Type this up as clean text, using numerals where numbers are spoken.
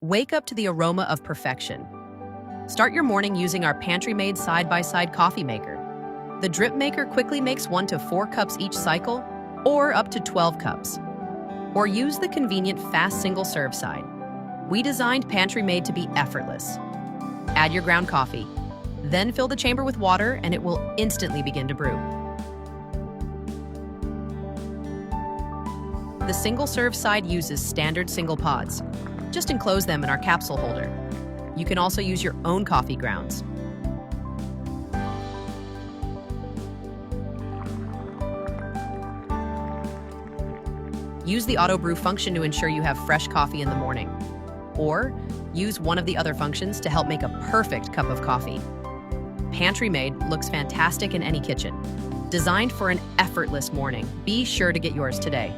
Wake up to the aroma of perfection. Start your morning using our Pantrymade side-by-side coffee maker. The drip maker quickly makes 1 to 4 cups each cycle, or up to 12 cups. Or use the convenient fast single-serve side. We designed Pantrymade to be effortless. Add your ground coffee, then fill the chamber with water and it will instantly begin to brew. The single-serve side uses standard single pods. Just enclose them in our capsule holder. You can also use your own coffee grounds. Use the auto brew function to ensure you have fresh coffee in the morning. Or use one of the other functions to help make a perfect cup of coffee. Pantrymade looks fantastic in any kitchen. Designed for an effortless morning. Be sure to get yours today.